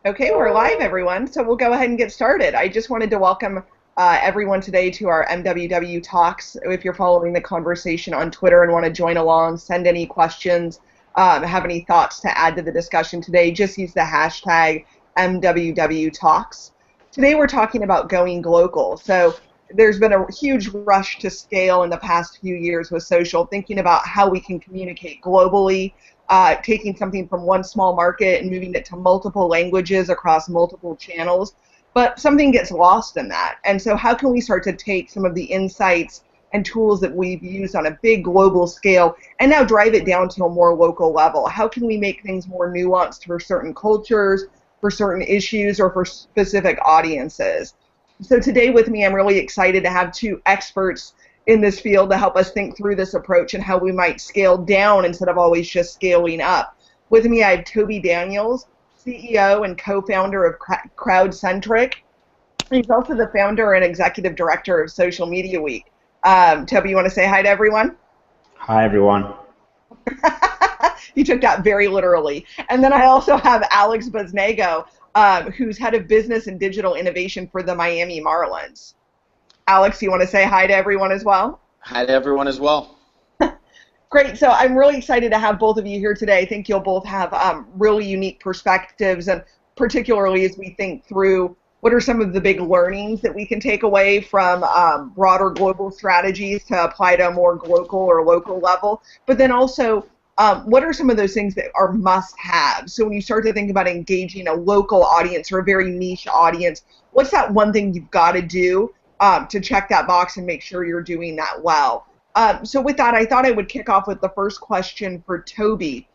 Okay, we're live, everyone. So we'll go ahead and get started. I just wanted to welcome everyone today to our MWW Talks. If you're following the conversation on Twitter and want to join along, send any questions, have any thoughts to add to the discussion today, just use the hashtag MWW Talks. Today we're talking about going global. So there's been a huge rush to scale in the past few years with social, thinking about how we can communicate globally, taking something from one small market and moving it to multiple languages across multiple channels. But something gets lost in that. And so how can we start to take some of the insights and tools that we've used on a big global scale and now drive it down to a more local level? How can we make things more nuanced for certain cultures, for certain issues, or for specific audiences? So today with me, I'm really excited to have two experts in this field to help us think through this approach and how we might scale down instead of always just scaling up. With me, I have Toby Daniels, CEO and co-founder of CrowdCentric. He's also the founder and executive director of Social Media Week. Toby, you want to say hi to everyone? Hi, everyone. You took that very literally. And then I also have Alex Buznego, who's head of business and digital innovation for the Miami Marlins. Alex, you want to say hi to everyone as well? Hi to everyone as well. Great. So I'm really excited to have both of you here today. I think you'll both have really unique perspectives, and particularly as we think through what are some of the big learnings that we can take away from broader global strategies to apply to a more global or local level, but then also what are some of those things that are must-haves? So when you start to think about engaging a local audience or a very niche audience, what's that one thing you've got to do to check that box and make sure you're doing that well? So with that, I thought I would kick off with the first question for Toby.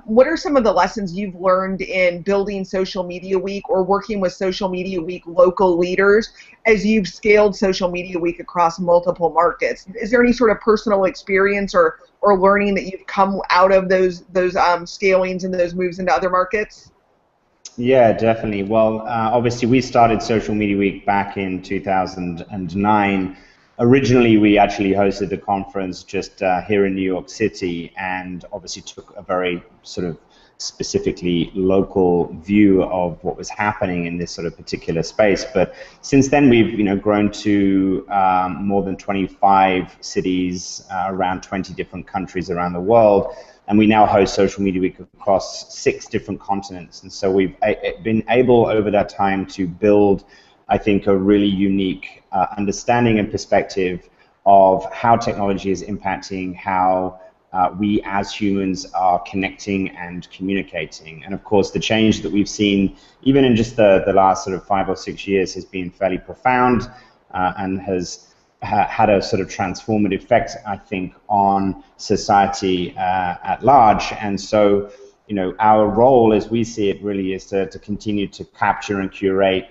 What are some of the lessons you've learned in building Social Media Week or working with Social Media Week local leaders as you've scaled Social Media Week across multiple markets? Is there any sort of personal experience or learning that you've come out of those scalings and those moves into other markets? Yeah, definitely. Well, obviously we started Social Media Week back in 2009. Originally, we actually hosted the conference just here in New York City, and obviously took a very sort of specifically local view of what was happening in this sort of particular space. But since then, we've grown to more than 25 cities, around 20 different countries around the world. And we now host Social Media Week across 6 different continents. And so we've been able over that time to build, I think, a really unique understanding and perspective of how technology is impacting how we as humans are connecting and communicating. And of course, the change that we've seen, even in just the last sort of 5 or 6 years, has been fairly profound and has had a sort of transformative effect, I think, on society at large. And so, our role, as we see it, really is to continue to capture and curate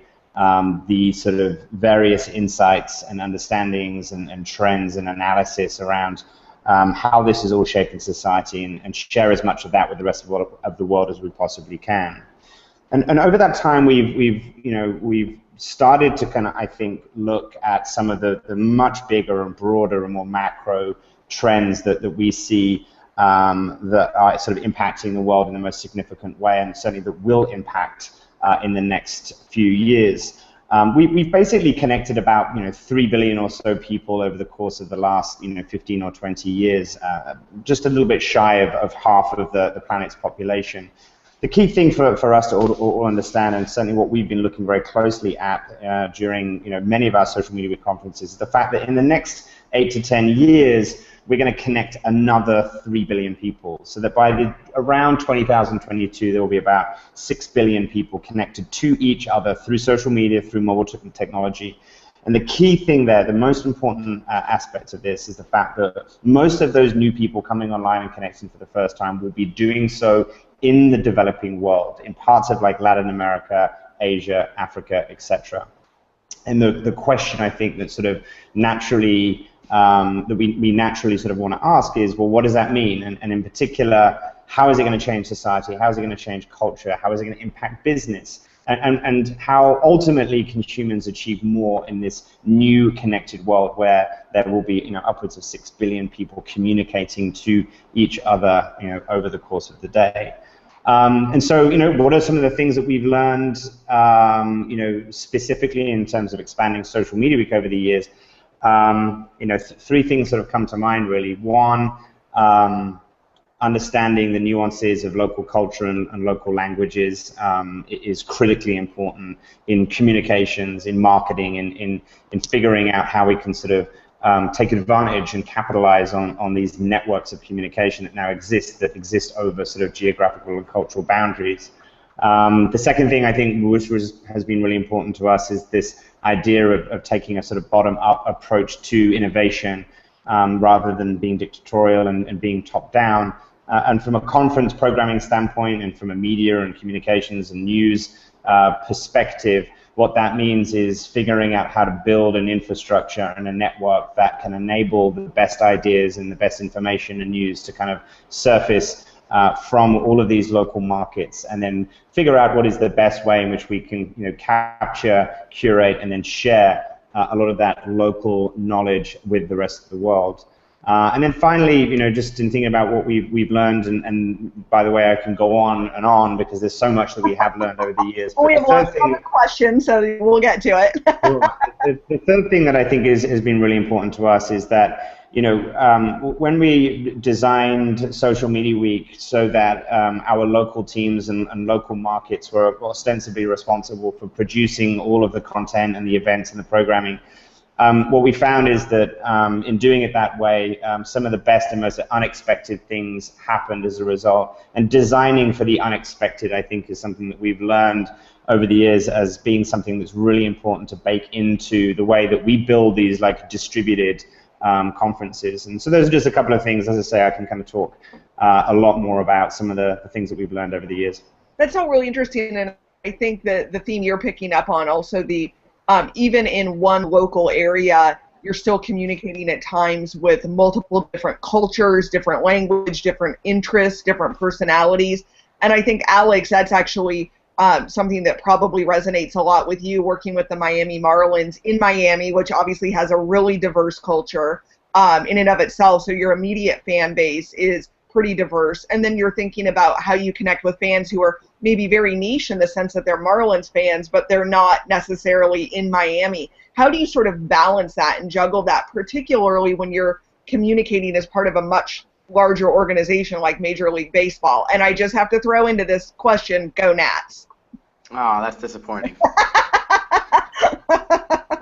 the sort of various insights and understandings and trends and analysis around how this is all shaping society, and share as much of that with the rest of the world as we possibly can. And over that time, we've started to kind of, I think, look at some of the much bigger and broader and more macro trends that we see that are sort of impacting the world in the most significant way, and certainly that will impact in the next few years. We've basically connected about 3 billion or so people over the course of the last 15 or 20 years, just a little bit shy of half of the planet's population. The key thing for us to all understand, and certainly what we've been looking very closely at during many of our Social Media Week conferences, is the fact that in the next 8 to 10 years, we're going to connect another 3 billion people. So that by around 2022, there will be about 6 billion people connected to each other through social media, through mobile technology. And the key thing there, the most important aspect of this, is the fact that most of those new people coming online and connecting for the first time will be doing so in the developing world, in parts of like Latin America, Asia, Africa, etc. And the question, I think, that sort of naturally that we naturally sort of want to ask is, well, what does that mean? And in particular, how is it going to change society? How is it going to change culture? How is it going to impact business? And how ultimately can humans achieve more in this new connected world where there will be upwards of 6 billion people communicating to each other over the course of the day? And so, what are some of the things that we've learned, specifically in terms of expanding Social Media Week over the years? Three things that have come to mind, really. One, understanding the nuances of local culture and local languages is critically important in communications, in marketing, in figuring out how we can sort of take advantage and capitalize on these networks of communication that now exist over sort of geographical and cultural boundaries. The second thing I think has been really important to us is this idea of taking a sort of bottom-up approach to innovation rather than being dictatorial and being top-down. And from a conference programming standpoint and from a media and communications and news perspective, what that means is figuring out how to build an infrastructure and a network that can enable the best ideas and the best information and news to kind of surface from all of these local markets, and then figure out what is the best way in which we can capture, curate, and then share a lot of that local knowledge with the rest of the world. And then finally, just in thinking about what we've learned, and by the way, I can go on and on because there's so much that we have learned over the years. We have lots of other questions, so we'll get to it. The third thing that I think has been really important to us is that, when we designed Social Media Week so that our local teams and local markets were ostensibly responsible for producing all of the content and the events and the programming, what we found is that in doing it that way, some of the best and most unexpected things happened as a result. And designing for the unexpected, I think, is something that we've learned over the years as being something that's really important to bake into the way that we build these distributed conferences. And so those are just a couple of things. As I say, I can kind of talk a lot more about some of the things that we've learned over the years. That's all really interesting, and I think that the theme you're picking up on, also the even in one local area, you're still communicating at times with multiple different cultures, different language, different interests, different personalities. And I think, Alex, that's actually something that probably resonates a lot with you, working with the Miami Marlins in Miami, which obviously has a really diverse culture in and of itself. So your immediate fan base is pretty diverse. And then you're thinking about how you connect with fans who are maybe very niche in the sense that they're Marlins fans, but they're not necessarily in Miami. How do you sort of balance that and juggle that, particularly when you're communicating as part of a much larger organization like Major League Baseball? And I just have to throw into this question, go Nats. Oh, that's disappointing.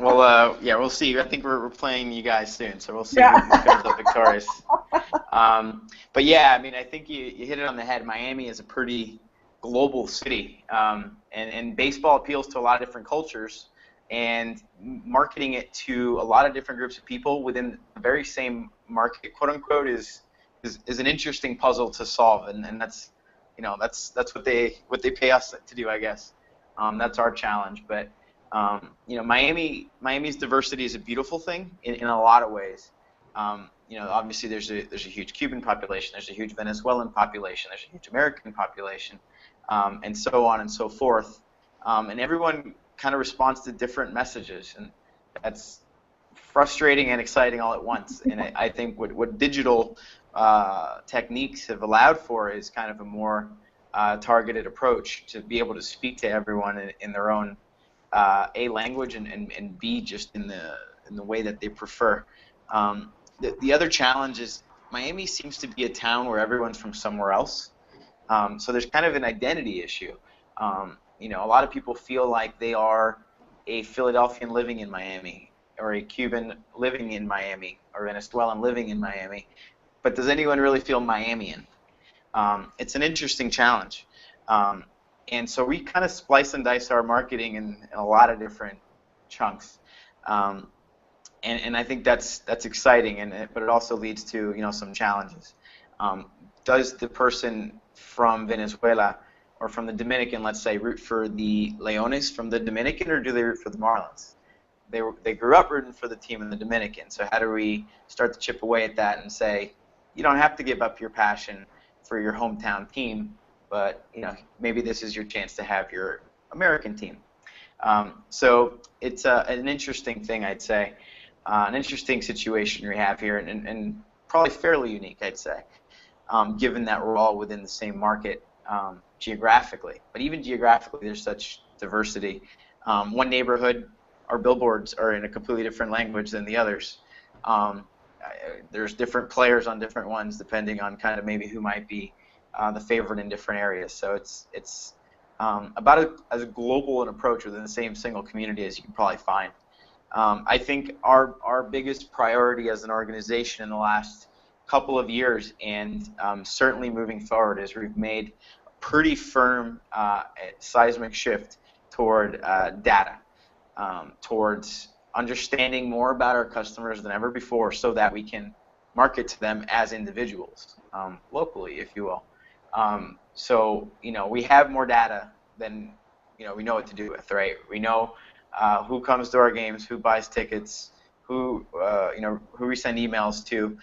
Well, yeah, we'll see. I think we're playing you guys soon, so we'll see who comes up victorious. But yeah, I mean, I think you hit it on the head. Miami is a pretty global city, and baseball appeals to a lot of different cultures, and marketing it to a lot of different groups of people within the very same market, quote unquote, is an interesting puzzle to solve, and that's what they pay us to do, I guess. That's our challenge, but Miami's diversity is a beautiful thing in a lot of ways. Obviously there's a huge Cuban population, there's a huge Venezuelan population, there's a huge American population, and so on and so forth. And everyone kind of responds to different messages, and that's frustrating and exciting all at once. And I think what digital techniques have allowed for is kind of a more targeted approach to be able to speak to everyone in their own A language and B just in the way that they prefer. The other challenge is Miami seems to be a town where everyone's from somewhere else. So there's kind of an identity issue. A lot of people feel like they are a Philadelphian living in Miami, or a Cuban living in Miami, or Venezuelan living in Miami. But does anyone really feel Miamian? It's an interesting challenge. And so we kind of splice and dice our marketing in a lot of different chunks. And I think that's exciting, but it also leads to some challenges. Does the person from Venezuela or from the Dominican, let's say, root for the Leones from the Dominican, or do they root for the Marlins? They grew up rooting for the team in the Dominican. So how do we start to chip away at that and say, you don't have to give up your passion for your hometown team, but maybe this is your chance to have your American team. So it's an interesting thing, I'd say, an interesting situation we have here, and probably fairly unique, I'd say, given that we're all within the same market. geographically. But even geographically, there's such diversity. One neighborhood, our billboards are in a completely different language than the others. There's different players on different ones depending on kind of maybe who might be the favorite in different areas. So it's about as global an approach within the same single community as you can probably find. I think our biggest priority as an organization in the last couple of years, and certainly moving forward, is we've made a pretty firm seismic shift toward data, towards understanding more about our customers than ever before, so that we can market to them as individuals, locally, if you will. So we have more data than we know what to do with, right? We know who comes to our games, who buys tickets, who we send emails to,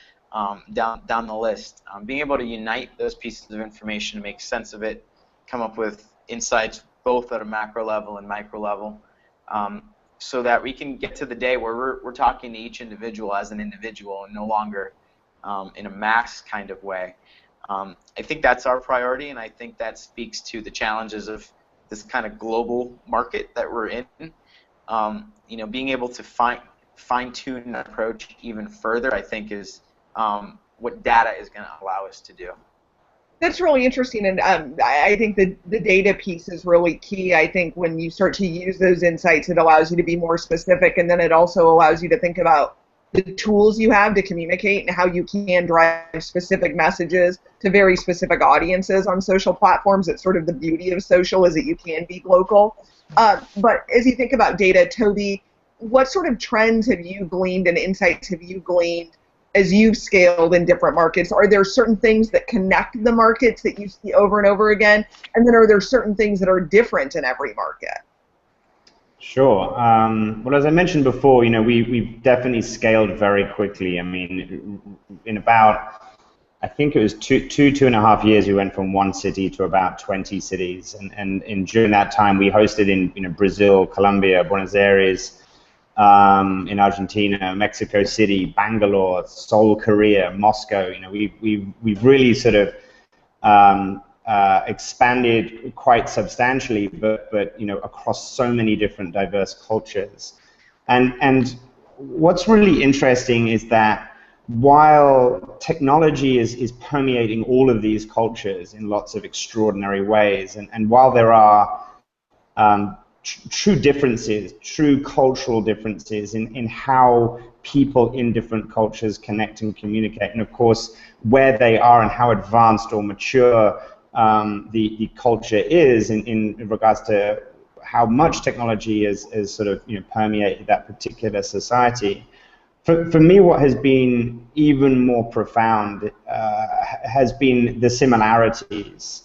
down the list. Being able to unite those pieces of information, make sense of it, come up with insights both at a macro level and micro level, so that we can get to the day where we're talking to each individual as an individual and no longer in a mass kind of way. I think that's our priority, and I think that speaks to the challenges of this kind of global market that we're in. Being able to fine-tune that approach even further, I think, is what data is going to allow us to do. That's really interesting, and I think the data piece is really key. I think when you start to use those insights, it allows you to be more specific, and then it also allows you to think about the tools you have to communicate and how you can drive specific messages to very specific audiences on social platforms. It's sort of the beauty of social, is that you can be local. But as you think about data, Toby, what sort of trends have you gleaned and insights have you gleaned as you've scaled in different markets? Are there certain things that connect the markets that you see over and over again? And then are there certain things that are different in every market? Sure. Well, as I mentioned before, we've definitely scaled very quickly. I mean, in about, I think it was two and a half years, we went from one city to about 20 cities. And during that time, we hosted in Brazil, Colombia, Buenos Aires, in Argentina, Mexico City, Bangalore, Seoul, Korea, Moscow. We've really sort of expanded quite substantially, but across so many different diverse cultures. And what's really interesting is that while technology is permeating all of these cultures in lots of extraordinary ways, and while there are true differences, true cultural differences in how people in different cultures connect and communicate, and of course where they are and how advanced or mature the culture is in regards to how much technology is sort of permeated that particular society. For me, what has been even more profound has been the similarities.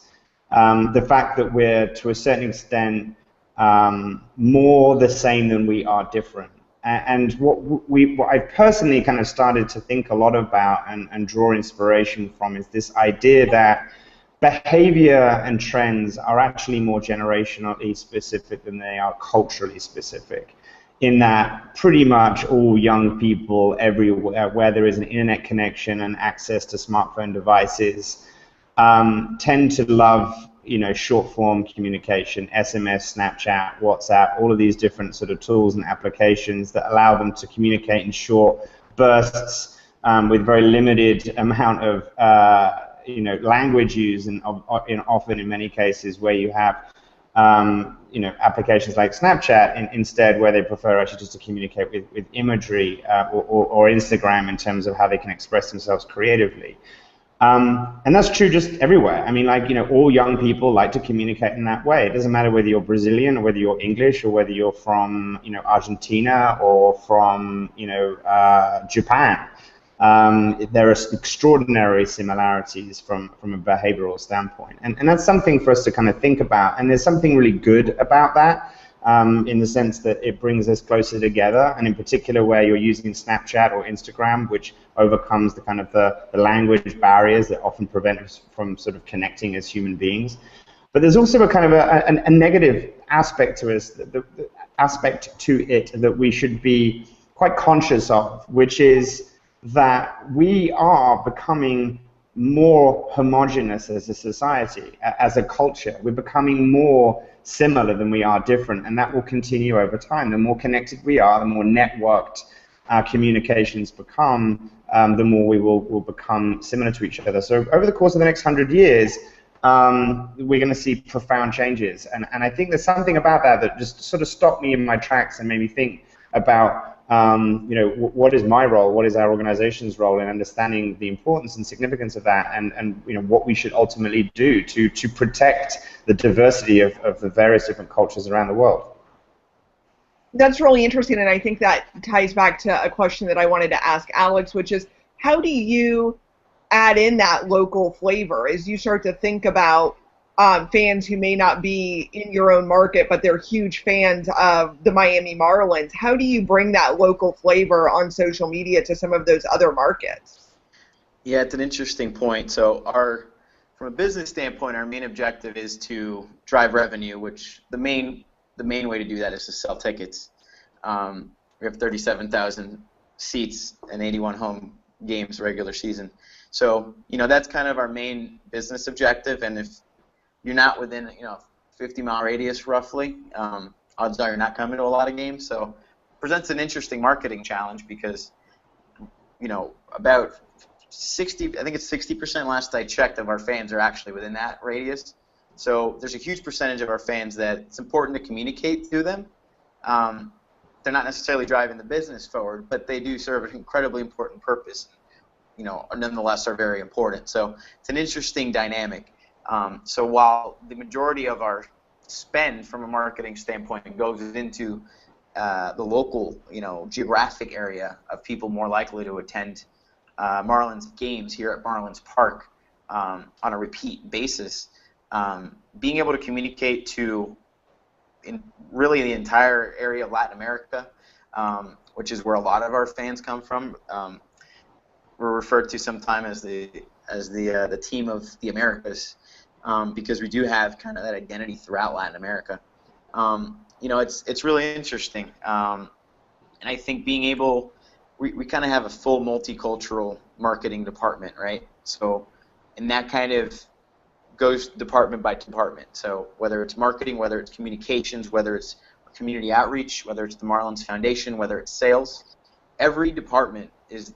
The fact that we're, to a certain extent, more the same than we are different. And what I've personally kind of started to think a lot about and draw inspiration from is this idea that behavior and trends are actually more generationally specific than they are culturally specific, in that pretty much all young people everywhere where there is an internet connection and access to smartphone devices tend to love short form communication, SMS, Snapchat, WhatsApp, all of these different sort of tools and applications that allow them to communicate in short bursts with very limited amount of language use, and often in many cases where you have applications like Snapchat instead, where they prefer actually just to communicate with imagery, or Instagram in terms of how they can express themselves creatively. And that's true just everywhere. I mean, all young people like to communicate in that way. It doesn't matter whether you're Brazilian or whether you're English or whether you're from, Argentina or from, Japan. There are extraordinary similarities from a behavioral standpoint. And that's something for us to kind of think about. And there's something really good about that, in the sense that it brings us closer together, and in particular where you're using Snapchat or Instagram, which overcomes the kind of the language barriers that often prevent us from sort of connecting as human beings. But there's also a kind of a negative aspect to us, the aspect to it that we should be quite conscious of, which is that we are becoming more homogenous as a society, as a culture. We're becoming more similar than we are different, and that will continue over time. The more connected we are, the more networked our communications become, the more we will become similar to each other. So over the course of the next 100 years, we're going to see profound changes. And I think there's something about that that just sort of stopped me in my tracks and made me think about what is my role, what is our organization's role in understanding the importance and significance of that, and what we should ultimately do to protect the diversity of the various different cultures around the world. That's really interesting, and I think that ties back to a question that I wanted to ask Alex, which is, how do you add in that local flavor as you start to think about fans who may not be in your own market, but they're huge fans of the Miami Marlins? How do you bring that local flavor on social media to some of those other markets? Yeah, it's an interesting point. So from a business standpoint, our main objective is to drive revenue, which the main way to do that is to sell tickets. We have 37,000 seats and 81 home games regular season. So, that's kind of our main business objective, and if you're not within, 50-mile radius roughly, odds are you're not coming to a lot of games. So it presents an interesting marketing challenge because, about 60% last I checked of our fans are actually within that radius. So there's a huge percentage of our fans that it's important to communicate to them. They're not necessarily driving the business forward, but they do serve an incredibly important purpose, nonetheless are very important. So it's an interesting dynamic. So while the majority of our spend from a marketing standpoint goes into the local, geographic area of people more likely to attend Marlins games here at Marlins Park on a repeat basis, being able to communicate to really the entire area of Latin America, which is where a lot of our fans come from. We're referred to sometimes as the team of the Americas, because we do have kind of that identity throughout Latin America. It's really interesting, and I think being able, we kind of have a full multicultural marketing department, right? So, and that kind of goes department by department. So whether it's marketing, whether it's communications, whether it's community outreach, whether it's the Marlins Foundation, whether it's sales, every department is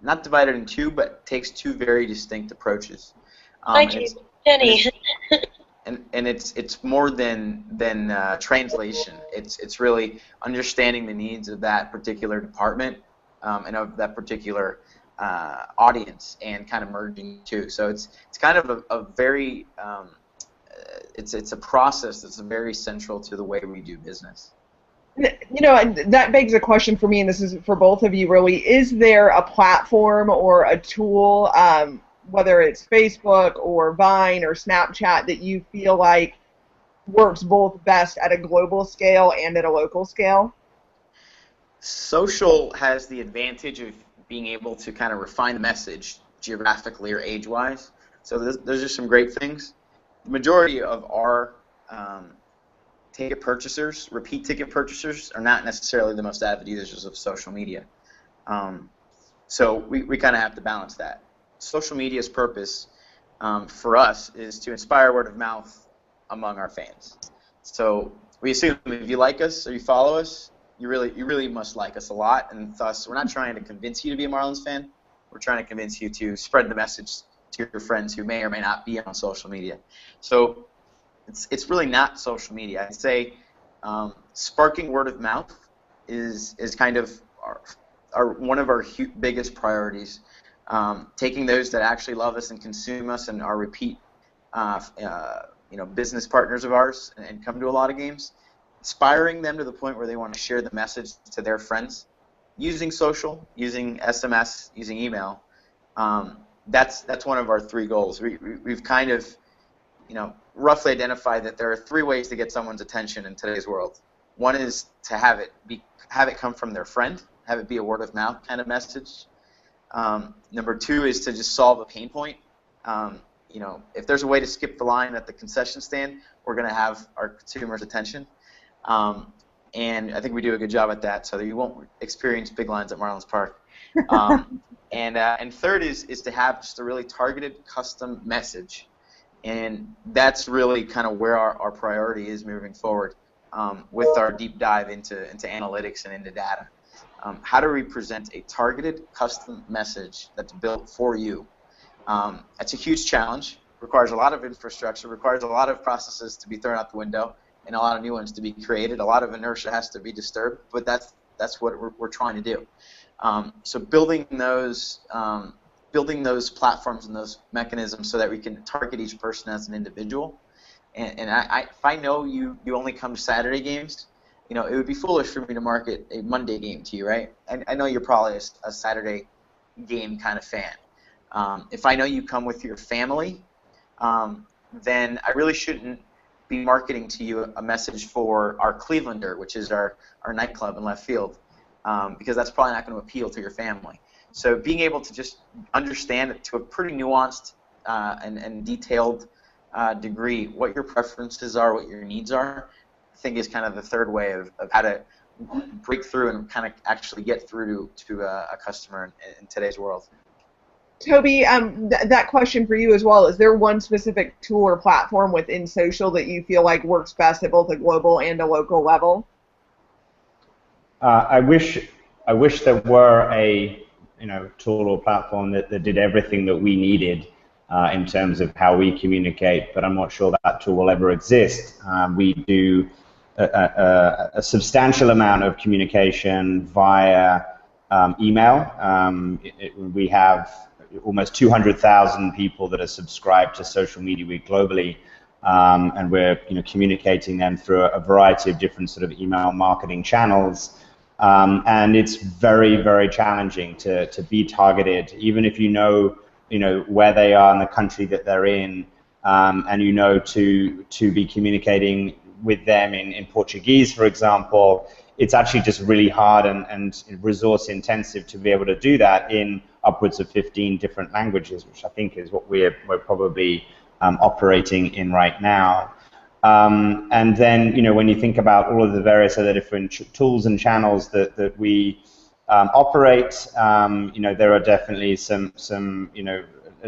not divided in two, but takes two very distinct approaches. Thank you, Jenny. And it's more than translation. It's really understanding the needs of that particular department and of that particular audience, and kind of merging too. So it's kind of a very it's a process that's very central to the way we do business. That begs a question for me, and this is for both of you really. Is there a platform or a tool, whether it's Facebook or Vine or Snapchat, that you feel like works both best at a global scale and at a local scale? Social has the advantage of being able to kind of refine the message geographically or age-wise. So those are some great things. The majority of our ticket purchasers, repeat ticket purchasers, are not necessarily the most avid users of social media. So we kind of have to balance that. Social media's purpose for us is to inspire word of mouth among our fans. So we assume if you like us or you follow us, you really must like us a lot, and thus we're not trying to convince you to be a Marlins fan. We're trying to convince you to spread the message to your friends who may or may not be on social media. So it's really not social media. I'd say sparking word of mouth is kind of one of our biggest priorities. Taking those that actually love us and consume us and are repeat business partners of ours and come to a lot of games, inspiring them to the point where they want to share the message to their friends using social, using SMS, using email. That's one of our three goals. We've kind of roughly identified that there are three ways to get someone's attention in today's world. One is to have it come from their friend, have it be a word of mouth kind of message. Number two is to just solve a pain point. If there's a way to skip the line at the concession stand, we're going to have our consumers' attention. And I think we do a good job at that, so that you won't experience big lines at Marlins Park. And third is to have just a really targeted custom message. And that's really kind of where our priority is moving forward with our deep dive into analytics and into data. How do we present a targeted custom message that's built for you? That's a huge challenge. Requires a lot of infrastructure, requires a lot of processes to be thrown out the window, and a lot of new ones to be created. A lot of inertia has to be disturbed, but that's what we're trying to do. So building those platforms and those mechanisms so that we can target each person as an individual. And if I know you only come to Saturday games, it would be foolish for me to market a Monday game to you, right? I know you're probably a Saturday game kind of fan. If I know you come with your family, then I really shouldn't be marketing to you a message for our Clevelander, which is our nightclub in left field, because that's probably not going to appeal to your family. So being able to just understand it to a pretty nuanced and detailed degree what your preferences are, what your needs are, I think is kind of the third way of how to break through and kind of actually get through to a customer in today's world. Toby, that question for you as well. Is there one specific tool or platform within social that you feel like works best at both a global and a local level? I wish there were a tool or platform that did everything that we needed in terms of how we communicate, but I'm not sure that tool will ever exist. We do a substantial amount of communication via email. We have almost 200,000 people that are subscribed to Social Media Week globally, and we're communicating them through a variety of different sort of email marketing channels. And it's very, very challenging to be targeted, even if you know where they are in the country that they're in, and to be communicating with them in Portuguese, for example. It's actually just really hard and resource intensive to be able to do that in upwards of 15 different languages, which I think is what we're probably operating in right now. And then, when you think about all of the various other different tools and channels that we operate, there are definitely some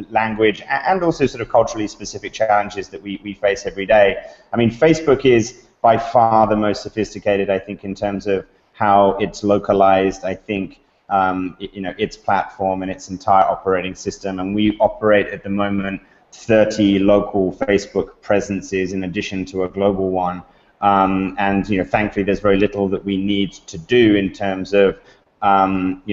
language and also sort of culturally specific challenges that we face every day. I mean, Facebook is by far the most sophisticated, I think, in terms of how it's localized, I think, its platform and its entire operating system. And we operate at the moment 30 local Facebook presences in addition to a global one. And thankfully, there's very little that we need to do in terms of tailoring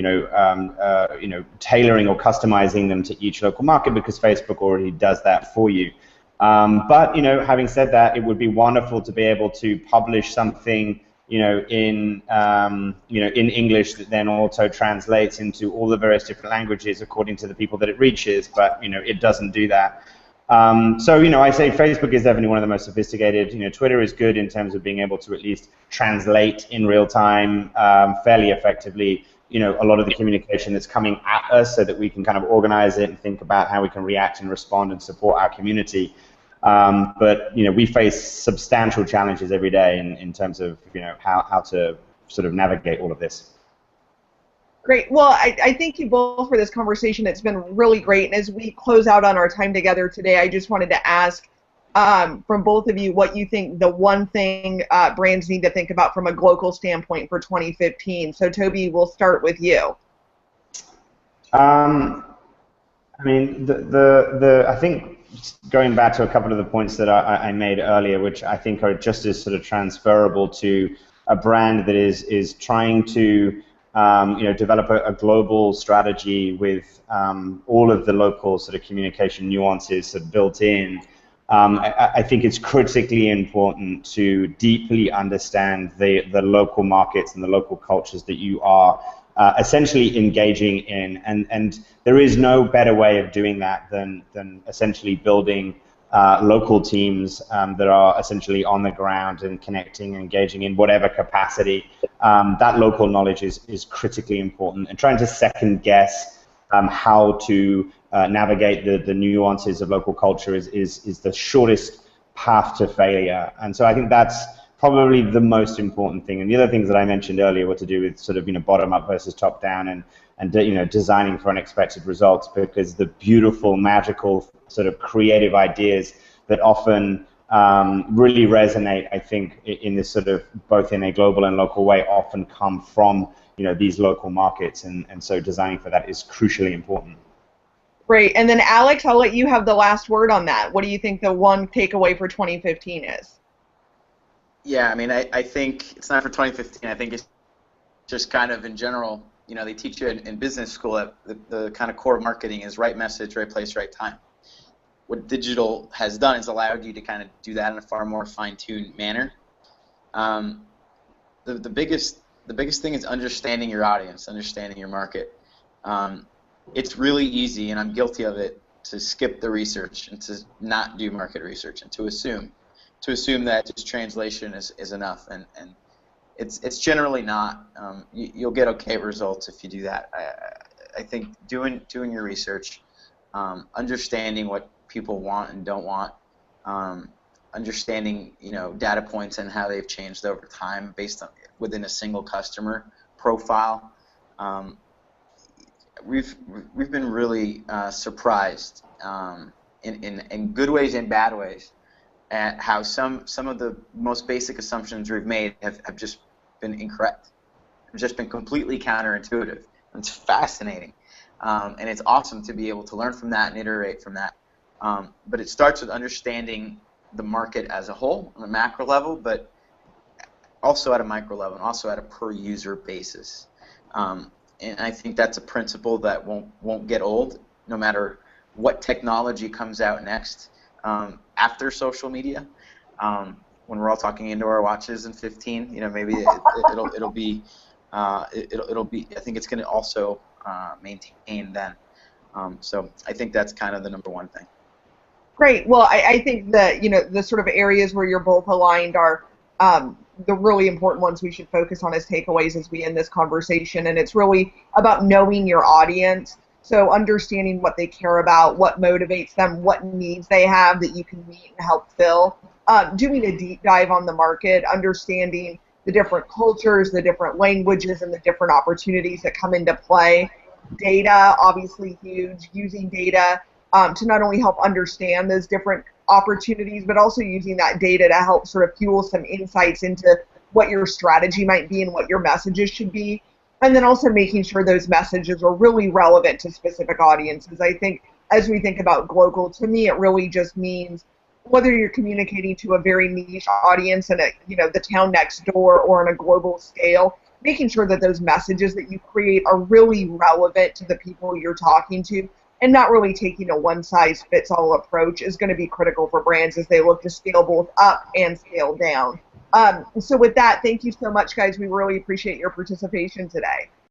or customizing them to each local market, because Facebook already does that for you. But having said that, it would be wonderful to be able to publish something in English that then also translates into all the various different languages according to the people that it reaches, but it doesn't do that. So I say Facebook is definitely one of the most sophisticated. Twitter is good in terms of being able to at least translate in real time fairly effectively a lot of the communication that's coming at us, so that we can kind of organize it and think about how we can react and respond and support our community. But we face substantial challenges every day in terms of how to sort of navigate all of this. Great. Well, I thank you both for this conversation. It's been really great. And as we close out on our time together today, I just wanted to ask from both of you what you think the one thing brands need to think about from a global standpoint for 2015. So, Toby, we'll start with you. I mean, I think going back to a couple of the points that I made earlier, which I think are just as sort of transferable to a brand that is trying to develop a global strategy with all of the local sort of communication nuances sort of built in. I think it's critically important to deeply understand the local markets and the local cultures that you are essentially engaging in, and there is no better way of doing that than essentially building local teams that are essentially on the ground and connecting and engaging in whatever capacity. That local knowledge is critically important, and trying to second guess how to navigate the nuances of local culture is the shortest path to failure. And so I think that's probably the most important thing. And the other things that I mentioned earlier were to do with sort of, bottom up versus top down, and designing for unexpected results, because the beautiful, magical, sort of creative ideas that often really resonate, I think, in this sort of both in a global and local way, often come from these local markets, and so designing for that is crucially important. Great. And then Alex, I'll let you have the last word on that. What do you think the one takeaway for 2015 is? Yeah, I mean, I think it's not for 2015. I think it's just kind of in general. They teach you in business school that the kind of core marketing is right message, right place, right time. What digital has done is allowed you to kind of do that in a far more fine-tuned manner. The biggest thing is understanding your audience, understanding your market. It's really easy, and I'm guilty of it, to skip the research and to not do market research and to assume that just translation is enough, and it's generally not. You'll get okay results if you do that. I think doing your research, understanding what people want and don't want, understanding data points and how they've changed over time based on within a single customer profile. We've been really surprised in good ways and bad ways at how some of the most basic assumptions we've made have just been incorrect. Have just been completely counterintuitive. It's fascinating, and it's awesome to be able to learn from that and iterate from that. But it starts with understanding the market as a whole on a macro level, but also at a micro level and also at a per user basis. And I think that's a principle that won't get old, no matter what technology comes out next after social media. When we're all talking into our watches in 15, maybe it'll be. I think it's going to also maintain then. So I think that's kind of the number one thing. Great. Well, I think that the sort of areas where you're both aligned are the really important ones we should focus on as takeaways as we end this conversation, and it's really about knowing your audience. So understanding what they care about, what motivates them, what needs they have that you can meet and help fill. Doing a deep dive on the market, understanding the different cultures, the different languages, and the different opportunities that come into play. Data, obviously huge, using data to not only help understand those different opportunities, but also using that data to help sort of fuel some insights into what your strategy might be and what your messages should be. And then also making sure those messages are really relevant to specific audiences. I think as we think about GLOCAL, to me, it really just means whether you're communicating to a very niche audience in the town next door or on a global scale, making sure that those messages that you create are really relevant to the people you're talking to, and not really taking a one-size-fits-all approach is going to be critical for brands as they look to scale both up and scale down. So with that, thank you so much, guys. We really appreciate your participation today.